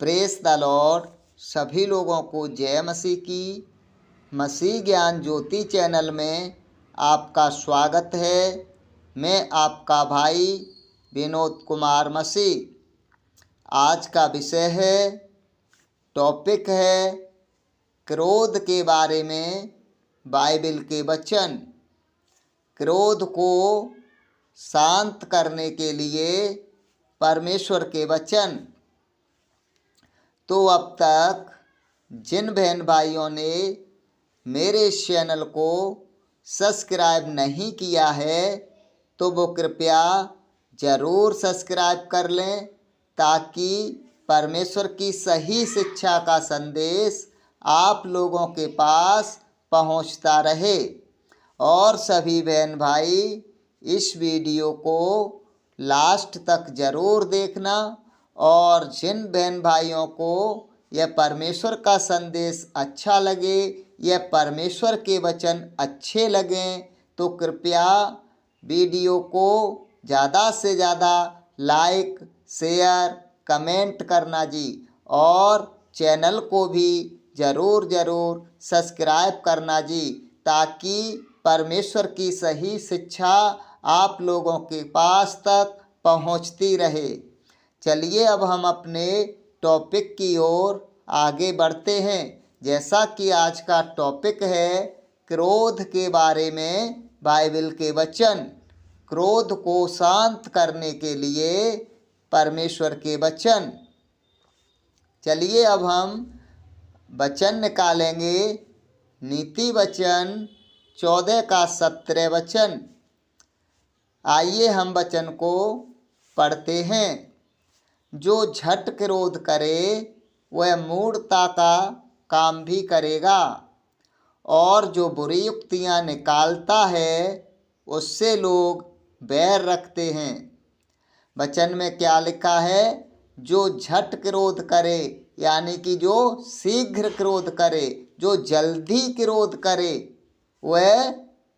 Press the Lord. सभी लोगों को जय मसीह की। मसीह ज्ञान ज्योति चैनल में आपका स्वागत है। मैं आपका भाई विनोद कुमार मसीह। आज का विषय है, टॉपिक है क्रोध के बारे में बाइबल के वचन। क्रोध को शांत करने के लिए परमेश्वर के वचन। तो अब तक जिन बहन भाइयों ने मेरे चैनल को सब्सक्राइब नहीं किया है तो वो कृपया ज़रूर सब्सक्राइब कर लें, ताकि परमेश्वर की सही शिक्षा का संदेश आप लोगों के पास पहुंचता रहे। और सभी बहन भाई इस वीडियो को लास्ट तक ज़रूर देखना। और जिन बहन भाइयों को यह परमेश्वर का संदेश अच्छा लगे, यह परमेश्वर के वचन अच्छे लगें, तो कृपया वीडियो को ज़्यादा से ज़्यादा लाइक, शेयर, कमेंट करना जी। और चैनल को भी ज़रूर सब्सक्राइब करना जी, ताकि परमेश्वर की सही शिक्षा आप लोगों के पास तक पहुंचती रहे। चलिए अब हम अपने टॉपिक की ओर आगे बढ़ते हैं। जैसा कि आज का टॉपिक है क्रोध के बारे में बाइबल के वचन। क्रोध को शांत करने के लिए परमेश्वर के वचन। चलिए अब हम वचन निकालेंगे। नीति वचन 14 का 17 वचन। आइए हम वचन को पढ़ते हैं। जो झट क्रोध करे वह मूढ़ता का काम भी करेगा, और जो बुरी युक्तियाँ निकालता है उससे लोग बैर रखते हैं। वचन में क्या लिखा है? जो झट क्रोध करे, यानी कि जो शीघ्र क्रोध करे, जो जल्दी क्रोध करे, वह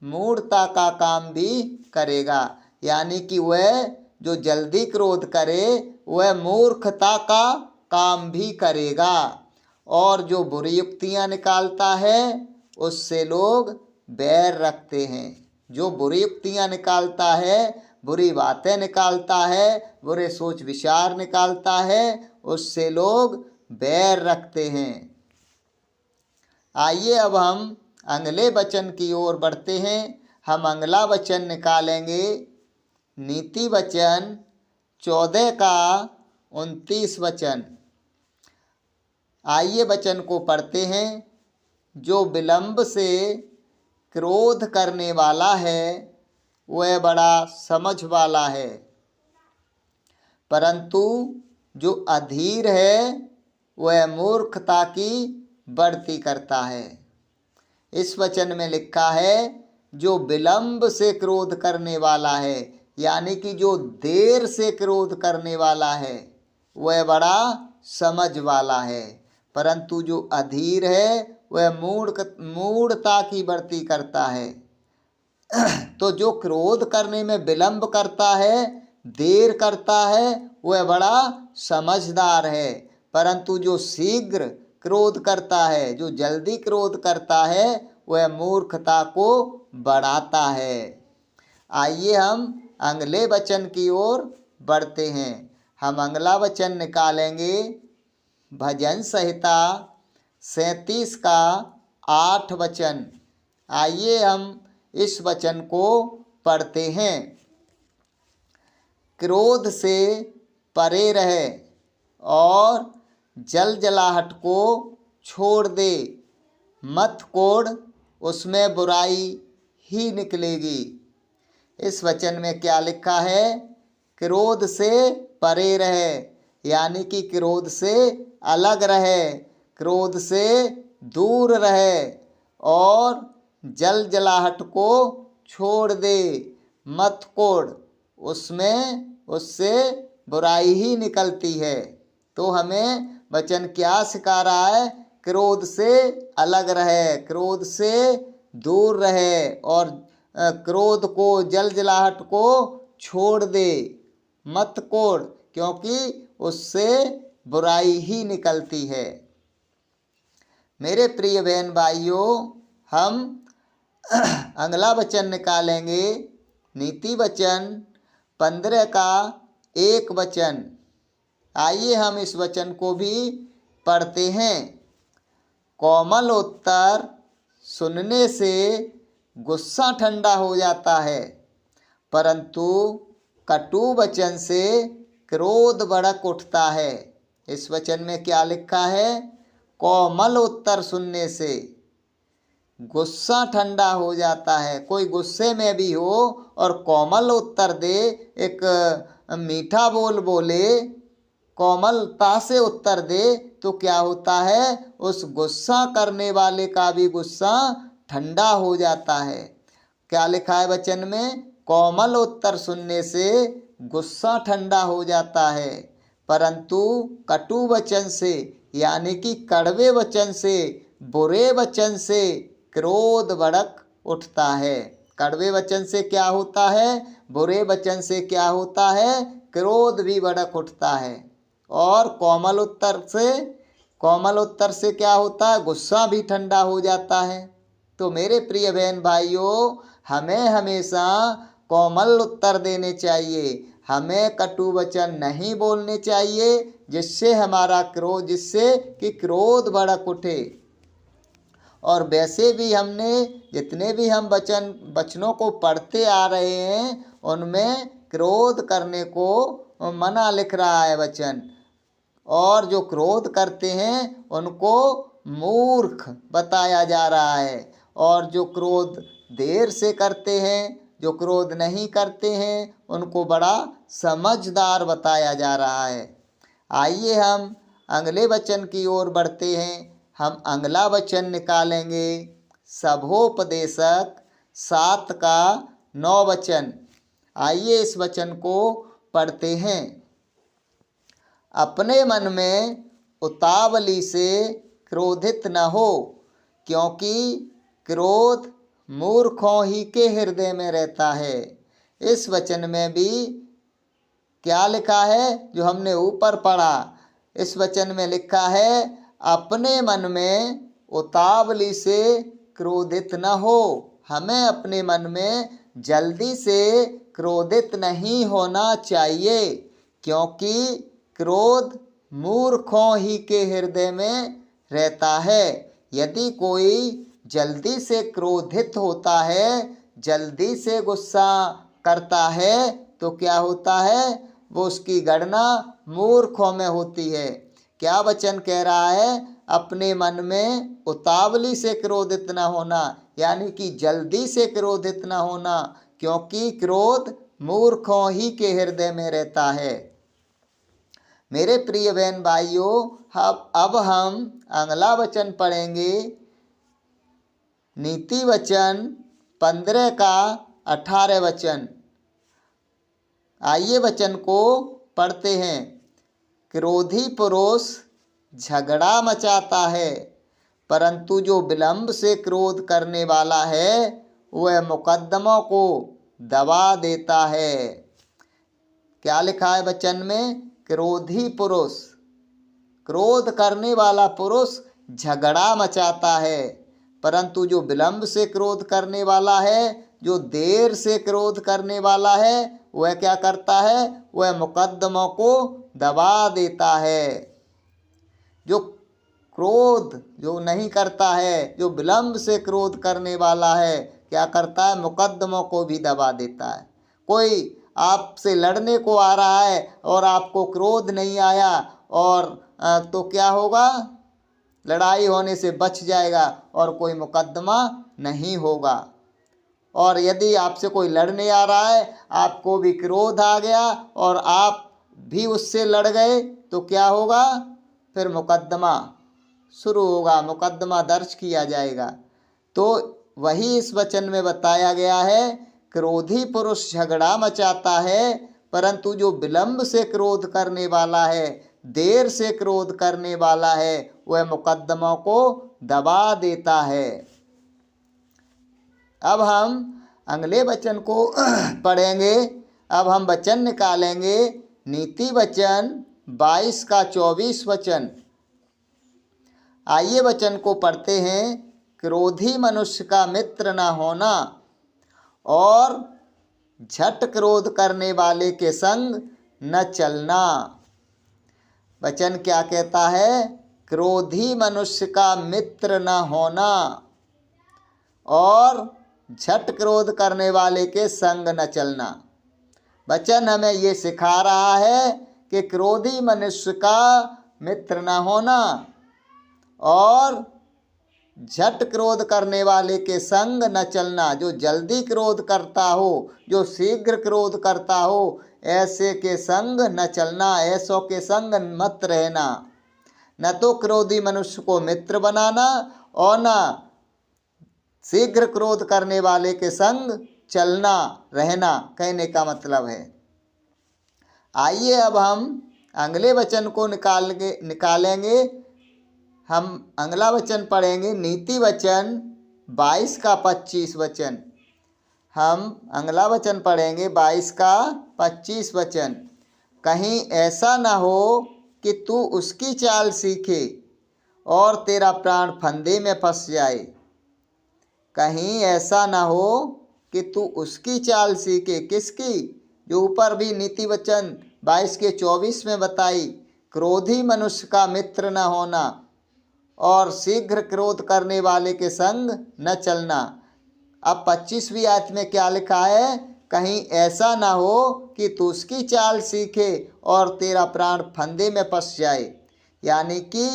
मूढ़ता का काम भी करेगा। यानी कि वह जो जल्दी क्रोध करे वह मूर्खता का काम भी करेगा। और जो बुरी युक्तियाँ निकालता है उससे लोग बैर रखते हैं। जो बुरी युक्तियाँ निकालता है, बुरी बातें निकालता है, बुरे सोच विचार निकालता है, उससे लोग बैर रखते हैं। आइए अब हम अगले वचन की ओर बढ़ते हैं। हम अगला वचन निकालेंगे। नीति वचन 14 का 29 वचन। आइए वचन को पढ़ते हैं। जो विलंब से क्रोध करने वाला है वह बड़ा समझ वाला है, परंतु जो अधीर है वह मूर्खता की बढ़ती करता है। इस वचन में लिखा है, जो विलंब से क्रोध करने वाला है, यानी कि जो देर से क्रोध करने वाला है, वह बड़ा समझ वाला है, परंतु जो अधीर है वह मूढ़ता की बढ़ती करता है। तो जो क्रोध करने में विलंब करता है, देर करता है, वह बड़ा समझदार है, परंतु जो शीघ्र क्रोध करता है, जो जल्दी क्रोध करता है, वह मूर्खता को बढ़ाता है। आइए हम अगले वचन की ओर बढ़ते हैं। हम अगला वचन निकालेंगे। भजन संहिता 37 का 8 वचन। आइए हम इस वचन को पढ़ते हैं। क्रोध से परे रहे और जलजलाहट को छोड़ दे, मत कोड़, उसमें बुराई ही निकलेगी। इस वचन में क्या लिखा है? क्रोध से परे रहे, यानी कि क्रोध से अलग रहे, क्रोध से दूर रहे, और जलजलाहट को छोड़ दे, मत कोड़, उससे बुराई ही निकलती है। तो हमें वचन क्या सिखा रहा है? क्रोध से अलग रहे, क्रोध से दूर रहे, और क्रोध को, जलजलाहट को छोड़ दे, मत कोड़, क्योंकि उससे बुराई ही निकलती है। मेरे प्रिय बहन भाइयों, हम अगला वचन निकालेंगे नीति वचन 15 का 1 वचन। आइए हम इस वचन को भी पढ़ते हैं। कोमल उत्तर सुनने से गुस्सा ठंडा हो जाता है, परंतु कटु वचन से क्रोध भड़क उठता है। इस वचन में क्या लिखा है? कोमल उत्तर सुनने से गुस्सा ठंडा हो जाता है। कोई गुस्से में भी हो और कोमल उत्तर दे, एक मीठा बोल बोले, कोमलता से उत्तर दे, तो क्या होता है? उस गुस्सा करने वाले का भी गुस्सा ठंडा हो जाता है। क्या लिखा है वचन में? कोमल उत्तर सुनने से गुस्सा ठंडा हो जाता है, परंतु कटु वचन से यानी कि कड़वे वचन से, बुरे वचन से क्रोध भड़क उठता है। कड़वे वचन से क्या होता है? बुरे वचन से क्या होता है? क्रोध भी भड़क उठता है। और कोमल उत्तर से क्या होता है? गुस्सा भी ठंडा हो जाता है। तो मेरे प्रिय बहन भाइयों, हमें हमेशा कोमल उत्तर देने चाहिए। हमें कटु वचन नहीं बोलने चाहिए जिससे कि क्रोध भड़क उठे। और वैसे भी हमने जितने भी हम वचनों को पढ़ते आ रहे हैं, उनमें क्रोध करने को मना लिख रहा है वचन। और जो क्रोध करते हैं उनको मूर्ख बताया जा रहा है, और जो क्रोध देर से करते हैं, जो क्रोध नहीं करते हैं, उनको बड़ा समझदार बताया जा रहा है। आइए हम अगले वचन की ओर बढ़ते हैं। हम अगला वचन निकालेंगे सभोपदेशक 7 का 9 वचन। आइए इस वचन को पढ़ते हैं। अपने मन में उतावली से क्रोधित न हो, क्योंकि क्रोध मूर्खों ही के हृदय में रहता है। इस वचन में भी क्या लिखा है? जो हमने ऊपर पढ़ा, इस वचन में लिखा है अपने मन में उतावली से क्रोधित न हो। हमें अपने मन में जल्दी से क्रोधित नहीं होना चाहिए, क्योंकि क्रोध मूर्खों ही के हृदय में रहता है। यदि कोई जल्दी से क्रोधित होता है, जल्दी से गुस्सा करता है, तो क्या होता है? वो उसकी गणना मूर्खों में होती है। क्या वचन कह रहा है? अपने मन में उतावली से क्रोधित न होना, यानी कि जल्दी से क्रोधित न होना, क्योंकि क्रोध मूर्खों ही के हृदय में रहता है। मेरे प्रिय बहन भाइयों, अब हम अगला वचन पढ़ेंगे नीति वचन 15 का 18 वचन। आइए वचन को पढ़ते हैं। क्रोधी पुरुष झगड़ा मचाता है, परंतु जो विलंब से क्रोध करने वाला है वह मुकद्दमों को दबा देता है। क्या लिखा है वचन में? क्रोधी पुरुष, क्रोध करने वाला पुरुष झगड़ा मचाता है, परंतु जो विलंब से क्रोध करने वाला है, जो देर से क्रोध करने वाला है, वह क्या करता है? वह मुकद्दमों को दबा देता है। जो क्रोध जो नहीं करता है, जो विलंब से क्रोध करने वाला है, क्या करता है? मुकद्दमों को भी दबा देता है। कोई आपसे लड़ने को आ रहा है और आपको क्रोध नहीं आया, और तो क्या होगा? लड़ाई होने से बच जाएगा और कोई मुकद्दमा नहीं होगा। और यदि आपसे कोई लड़ने आ रहा है, आपको भी क्रोध आ गया और आप भी उससे लड़ गए, तो क्या होगा? फिर मुकद्दमा शुरू होगा, मुकद्दमा दर्ज किया जाएगा। तो वही इस वचन में बताया गया है, क्रोधी पुरुष झगड़ा मचाता है, परंतु जो विलंब से क्रोध करने वाला है, देर से क्रोध करने वाला है, वह मुकद्दमों को दबा देता है। अब हम अगले वचन को पढ़ेंगे। अब हम वचन निकालेंगे नीति वचन 22 का 24 वचन। आइए वचन को पढ़ते हैं। क्रोधी मनुष्य का मित्र न होना और झट क्रोध करने वाले के संग न चलना। वचन क्या कहता है? क्रोधी मनुष्य का मित्र न होना और झट क्रोध करने वाले के संग न चलना। वचन हमें ये सिखा रहा है कि क्रोधी मनुष्य का मित्र न होना और झट क्रोध करने वाले के संग न चलना। जो जल्दी क्रोध करता हो, जो शीघ्र क्रोध करता हो, ऐसे के संग न चलना, ऐसों के संग मत रहना। न तो क्रोधी मनुष्य को मित्र बनाना और न शीघ्र क्रोध करने वाले के संग चलना रहना, कहने का मतलब है। आइए अब हम अगले वचन को निकालेंगे। हम अगला वचन पढ़ेंगे, नीति वचन 22 का 25 वचन। हम अगला वचन पढ़ेंगे 22 का 25 वचन। कहीं ऐसा ना हो कि तू उसकी चाल सीखे और तेरा प्राण फंदे में फंस जाए। कहीं ऐसा ना हो कि तू उसकी चाल सीखे। किसकी? जो ऊपर भी नीति वचन 22 के 24 में बताई, क्रोधी मनुष्य का मित्र न होना और शीघ्र क्रोध करने वाले के संग न चलना। अब 25वीं आयत में क्या लिखा है? कहीं ऐसा ना हो कि तू उसकी चाल सीखे और तेरा प्राण फंदे में फंस जाए। यानी कि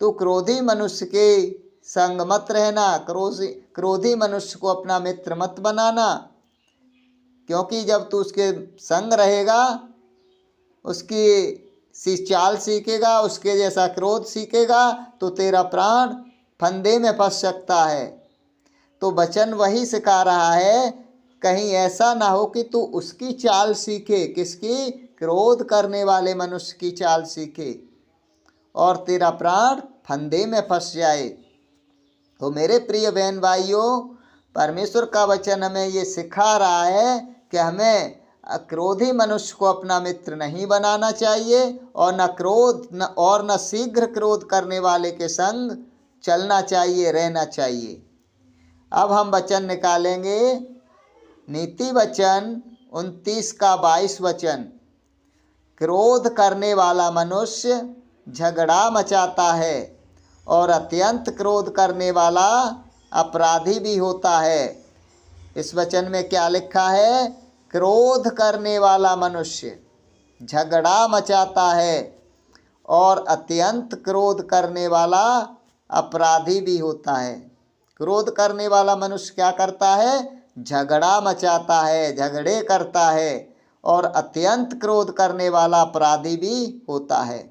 तू क्रोधी मनुष्य के संग मत रहना, क्रोधी मनुष्य को अपना मित्र मत बनाना, क्योंकि जब तू उसके संग रहेगा, उसकी सी चाल सीखेगा, उसके जैसा क्रोध सीखेगा, तो तेरा प्राण फंदे में फंस सकता है। तो वचन वही सिखा रहा है, कहीं ऐसा ना हो कि तू उसकी चाल सीखे। किसकी? क्रोध करने वाले मनुष्य की चाल सीखे और तेरा प्राण फंदे में फंस जाए। तो मेरे प्रिय बहन भाइयों, परमेश्वर का वचन हमें ये सिखा रहा है कि हमें क्रोधी मनुष्य को अपना मित्र नहीं बनाना चाहिए और न शीघ्र क्रोध करने वाले के संग चलना चाहिए, रहना चाहिए। अब हम वचन निकालेंगे नीति वचन 29 का 22 वचन। क्रोध करने वाला मनुष्य झगड़ा मचाता है और अत्यंत क्रोध करने वाला अपराधी भी होता है। इस वचन में क्या लिखा है? क्रोध करने वाला मनुष्य झगड़ा मचाता है और अत्यंत क्रोध करने वाला अपराधी भी होता है। क्रोध करने वाला मनुष्य क्या करता है? झगड़ा मचाता है, झगड़े करता है और अत्यंत क्रोध करने वाला अपराधी भी होता है।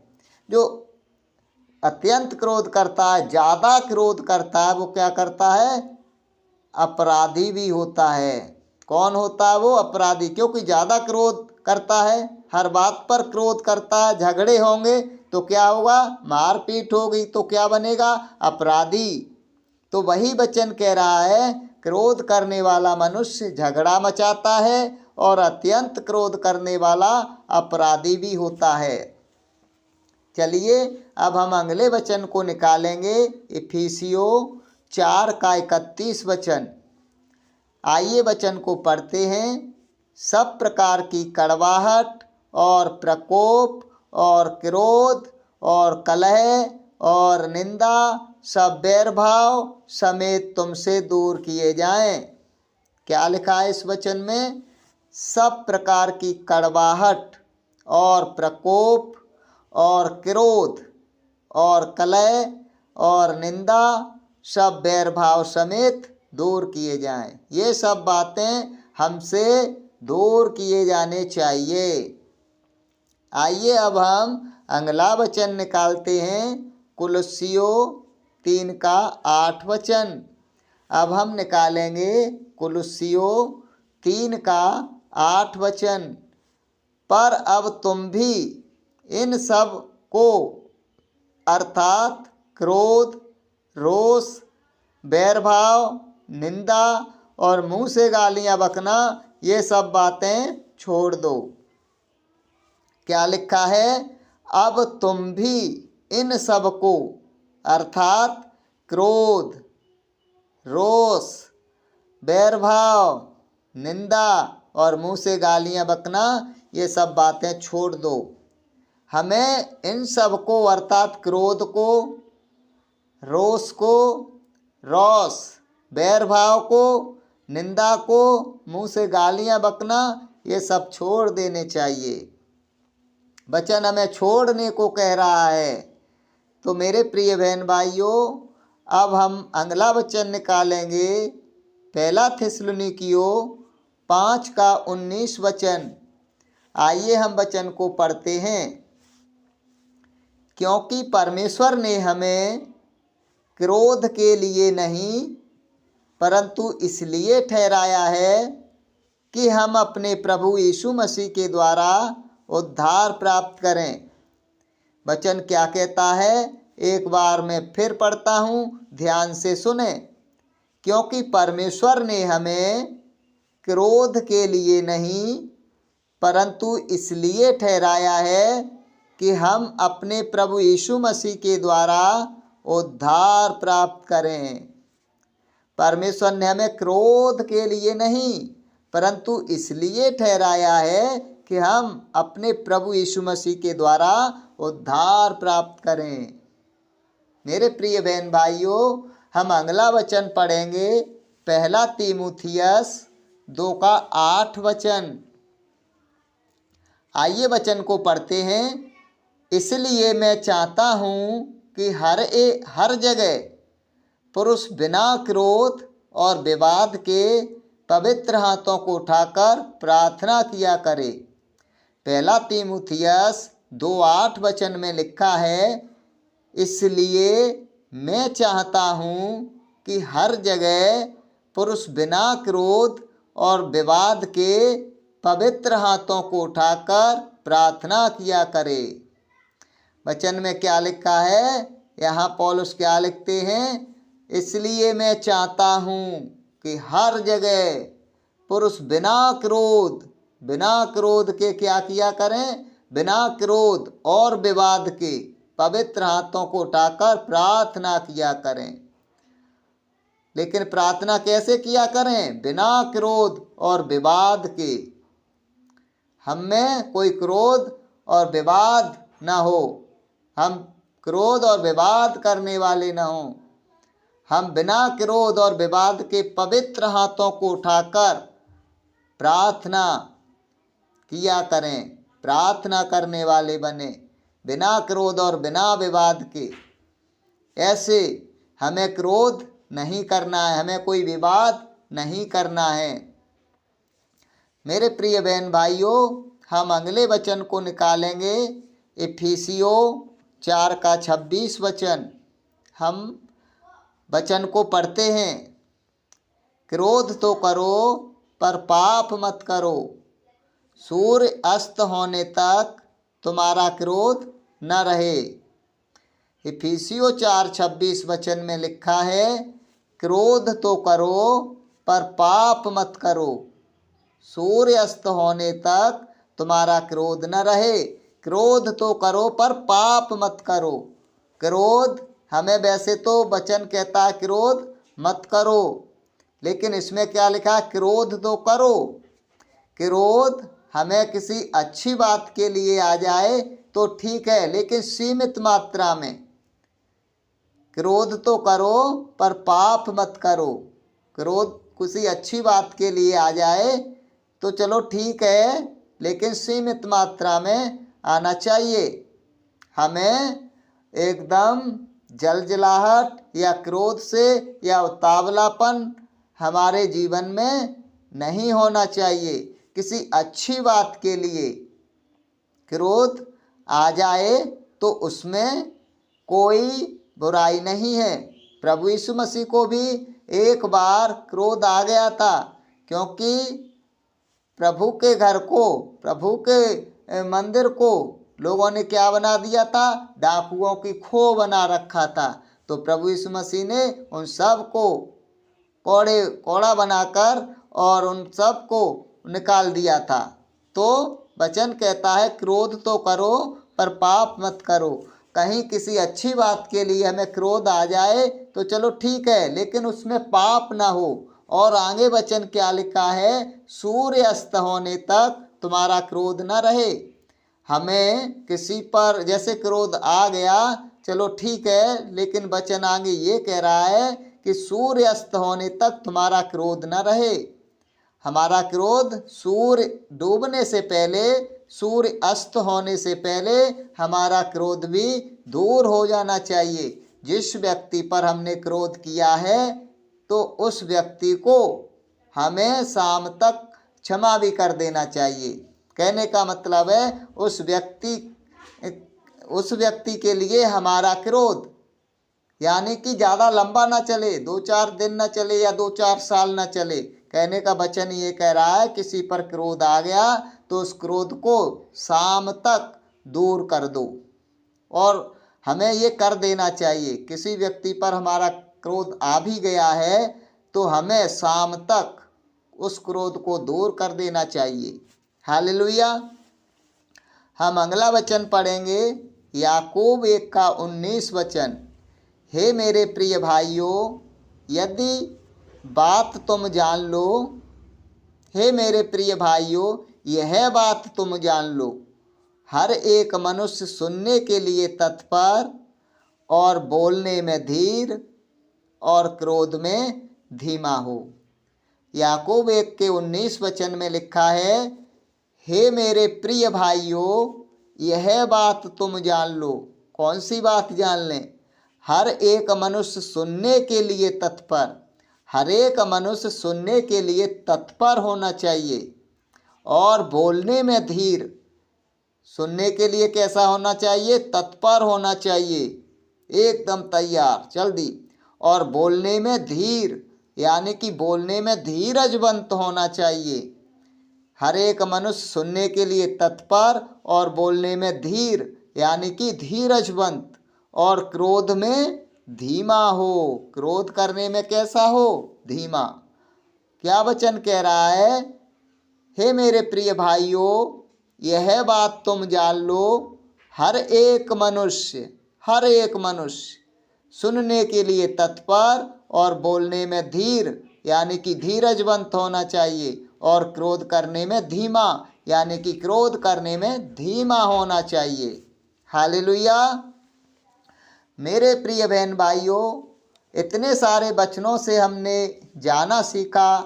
जो अत्यंत क्रोध करता है, ज़्यादा क्रोध करता है, वो क्या करता है? अपराधी भी होता है। कौन होता है वो? अपराधी। क्योंकि ज़्यादा क्रोध करता है, हर बात पर क्रोध करता है, झगड़े होंगे तो क्या होगा? मारपीट होगी तो क्या बनेगा? अपराधी। तो वही वचन कह रहा है, क्रोध करने वाला मनुष्य झगड़ा मचाता है और अत्यंत क्रोध करने वाला अपराधी भी होता है। चलिए अब हम अगले वचन को निकालेंगे, इफिसियों 4 का 31 वचन। आइए वचन को पढ़ते हैं। सब प्रकार की कड़वाहट और प्रकोप और क्रोध और कलह और निंदा सब बैरभाव समेत तुमसे दूर किए जाएं। क्या लिखा है इस वचन में? सब प्रकार की कड़वाहट और प्रकोप और क्रोध और कलह और निंदा सब बैरभाव समेत दूर किए जाएं। ये सब बातें हमसे दूर किए जाने चाहिए। आइए अब हम अगला वचन निकालते हैं, कुलुस्सियों 3 का 8 वचन। अब हम निकालेंगे कुलुस्सियों 3 का 8 वचन। पर अब तुम भी इन सब को अर्थात क्रोध, रोष, बैरभाव, निंदा और मुंह से गालियां बकना, ये सब बातें छोड़ दो। क्या लिखा है? अब तुम भी इन सब को अर्थात क्रोध, रोष, बैरभाव, निंदा और मुंह से गालियां बकना, ये सब बातें छोड़ दो। हमें इन सब को अर्थात क्रोध को, रोष को, बैरभाव को, निंदा को, मुंह से गालियां बकना, ये सब छोड़ देने चाहिए। वचन हमें छोड़ने को कह रहा है। तो मेरे प्रिय बहन भाइयों, अब हम अगला वचन निकालेंगे, पहला थिस्सलुनीकियों 5:19 वचन। आइए हम वचन को पढ़ते हैं। क्योंकि परमेश्वर ने हमें क्रोध के लिए नहीं परंतु इसलिए ठहराया है कि हम अपने प्रभु यीशु मसीह के द्वारा उद्धार प्राप्त करें। वचन क्या कहता है, एक बार मैं फिर पढ़ता हूँ, ध्यान से सुने। क्योंकि परमेश्वर ने हमें क्रोध के लिए नहीं परंतु इसलिए ठहराया है कि हम अपने प्रभु यीशु मसीह के द्वारा उद्धार प्राप्त करें। परमेश्वर ने हमें क्रोध के लिए नहीं परंतु इसलिए ठहराया है कि हम अपने प्रभु यीशु मसीह के द्वारा उद्धार प्राप्त करें। मेरे प्रिय बहन भाइयों, हम अगला वचन पढ़ेंगे, पहला तीमुथियुस 2:8 वचन। आइए वचन को पढ़ते हैं। इसलिए मैं चाहता हूँ कि हर जगह पुरुष बिना क्रोध और विवाद के पवित्र हाथों को उठाकर प्रार्थना किया करे। पहला तीमुथियुस 2:8 वचन में लिखा है, इसलिए मैं चाहता हूँ कि हर जगह पुरुष बिना क्रोध और विवाद के पवित्र हाथों को उठाकर प्रार्थना किया करे। वचन में क्या लिखा है, यहाँ पौलुस क्या लिखते हैं, इसलिए मैं चाहता हूँ कि हर जगह पुरुष बिना क्रोध के क्या किया करें, बिना क्रोध और विवाद के पवित्र हाथों को उठाकर प्रार्थना किया करें। लेकिन प्रार्थना कैसे किया करें, बिना क्रोध और विवाद के। हम में कोई क्रोध और विवाद ना हो, हम क्रोध और विवाद करने वाले ना हो। हम बिना क्रोध और विवाद के पवित्र हाथों को उठाकर प्रार्थना किया करें, प्रार्थना करने वाले बने, बिना क्रोध और बिना विवाद के। ऐसे हमें क्रोध नहीं करना है, हमें कोई विवाद नहीं करना है। मेरे प्रिय बहन भाइयों, हम अगले वचन को निकालेंगे, इफिसियों 4:26 वचन। हम वचन को पढ़ते हैं। क्रोध तो करो पर पाप मत करो, सूर्य अस्त होने तक तुम्हारा क्रोध न रहे। इफिसियों 4:26 वचन में लिखा है, क्रोध तो करो पर पाप मत करो, सूर्य अस्त होने तक तुम्हारा क्रोध न रहे। क्रोध तो करो पर पाप मत करो। क्रोध हमें वैसे तो वचन कहता है क्रोध मत करो, लेकिन इसमें क्या लिखा है, क्रोध तो करो। क्रोध हमें किसी अच्छी बात के लिए आ जाए तो ठीक है, लेकिन सीमित मात्रा में। क्रोध तो करो पर पाप मत करो। क्रोध किसी अच्छी बात के लिए आ जाए तो चलो ठीक है, लेकिन सीमित मात्रा में आना चाहिए। हमें एकदम जलजलाहट या क्रोध से या उतावलापन हमारे जीवन में नहीं होना चाहिए। किसी अच्छी बात के लिए क्रोध आ जाए तो उसमें कोई बुराई नहीं है। प्रभु यीशु मसीह को भी एक बार क्रोध आ गया था, क्योंकि प्रभु के घर को, प्रभु के मंदिर को लोगों ने क्या बना दिया था, डाकुओं की खो बना रखा था। तो प्रभु यीशु मसीह ने उन सब को कोड़ा बनाकर और उन सब को निकाल दिया था। तो वचन कहता है क्रोध तो करो पर पाप मत करो। कहीं किसी अच्छी बात के लिए हमें क्रोध आ जाए तो चलो ठीक है, लेकिन उसमें पाप ना हो। और आगे वचन क्या लिखा है, सूर्य अस्त होने तक तुम्हारा क्रोध न रहे। हमें किसी पर जैसे क्रोध आ गया चलो ठीक है, लेकिन वचन आगे ये कह रहा है कि सूर्य अस्त होने तक तुम्हारा क्रोध न रहे। हमारा क्रोध सूर्य डूबने से पहले, सूर्य अस्त होने से पहले हमारा क्रोध भी दूर हो जाना चाहिए। जिस व्यक्ति पर हमने क्रोध किया है तो उस व्यक्ति को हमें शाम तक क्षमा भी कर देना चाहिए। कहने का मतलब है उस व्यक्ति के लिए हमारा क्रोध यानी कि ज़्यादा लंबा ना चले, 2-4 दिन ना चले या 2-4 साल ना चले। कहने का वचन ये कह रहा है किसी पर क्रोध आ गया तो उस क्रोध को शाम तक दूर कर दो। और हमें ये कर देना चाहिए, किसी व्यक्ति पर हमारा क्रोध आ भी गया है तो हमें शाम तक उस क्रोध को दूर कर देना चाहिए। हालेलुया। हम अगला वचन पढ़ेंगे, याकूब 1:19 वचन। हे मेरे प्रिय भाइयों, यदि बात तुम जान लो, हे मेरे प्रिय भाइयों यह बात तुम जान लो, हर एक मनुष्य सुनने के लिए तत्पर और बोलने में धीर और क्रोध में धीमा हो। याकूब 1:19 वचन में लिखा है, हे मेरे प्रिय भाइयों यह बात तुम जान लो। कौन सी बात जान लें? हर एक मनुष्य सुनने के लिए तत्पर, हर एक मनुष्य सुनने के लिए तत्पर होना चाहिए और बोलने में धीर। सुनने के लिए कैसा होना चाहिए? तत्पर होना चाहिए, एकदम तैयार, जल्दी। और बोलने में धीर यानी कि बोलने में धीरजवंत होना चाहिए। हर एक मनुष्य सुनने के लिए तत्पर और बोलने में धीर यानी कि धीरजवंत, और क्रोध में धीमा हो। क्रोध करने में कैसा हो? धीमा। क्या वचन कह रहा है? हे मेरे प्रिय भाइयों यह बात तुम जान लो, हर एक मनुष्य सुनने के लिए तत्पर और बोलने में धीर यानी कि धीरजवंत होना चाहिए, और क्रोध करने में धीमा यानी कि क्रोध करने में धीमा होना चाहिए। हालेलुया। मेरे प्रिय बहन भाइयों, इतने सारे वचनों से हमने जाना सीखा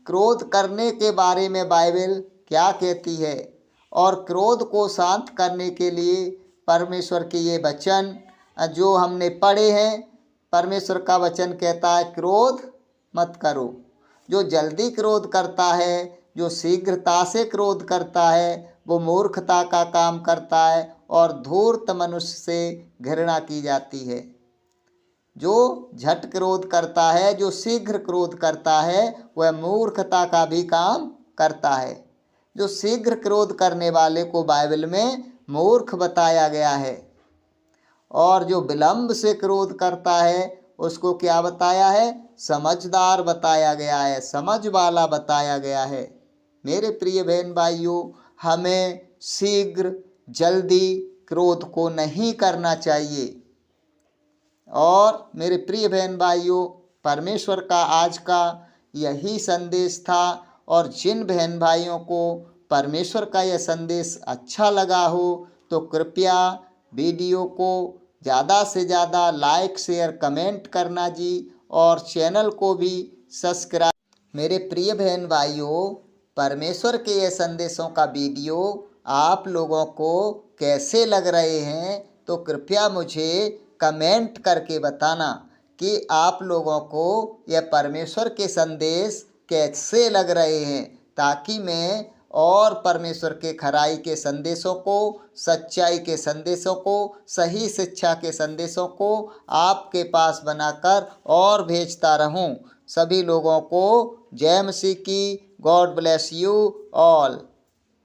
क्रोध करने के बारे में बाइबल क्या कहती है, और क्रोध को शांत करने के लिए परमेश्वर के ये वचन जो हमने पढ़े हैं। परमेश्वर का वचन कहता है क्रोध मत करो। जो जल्दी क्रोध करता है, जो शीघ्रता से क्रोध करता है, वो मूर्खता का काम करता है और धूर्त मनुष्य से घृणा की जाती है। जो झट क्रोध करता है, जो शीघ्र क्रोध करता है, वह मूर्खता का भी काम करता है। जो शीघ्र क्रोध करने वाले को बाइबल में मूर्ख बताया गया है, और जो विलंब से क्रोध करता है उसको क्या बताया है? समझदार बताया गया है, समझ वाला बताया गया है। मेरे प्रिय बहन भाइयों, हमें शीघ्र जल्दी क्रोध को नहीं करना चाहिए। और मेरे प्रिय बहन भाइयों, परमेश्वर का आज का यही संदेश था, और जिन बहन भाइयों को परमेश्वर का यह संदेश अच्छा लगा हो तो कृपया वीडियो को ज़्यादा से ज़्यादा लाइक शेयर कमेंट करना जी, और चैनल को भी सब्सक्राइब। मेरे प्रिय बहन भाइयों, परमेश्वर के ये संदेशों का वीडियो आप लोगों को कैसे लग रहे हैं तो कृपया मुझे कमेंट करके बताना कि आप लोगों को यह परमेश्वर के संदेश कैसे लग रहे हैं, ताकि मैं और परमेश्वर के खराई के संदेशों को, सच्चाई के संदेशों को, सही शिक्षा के संदेशों को आपके पास बनाकर और भेजता रहूं। सभी लोगों को जय मसीह की। God bless you all.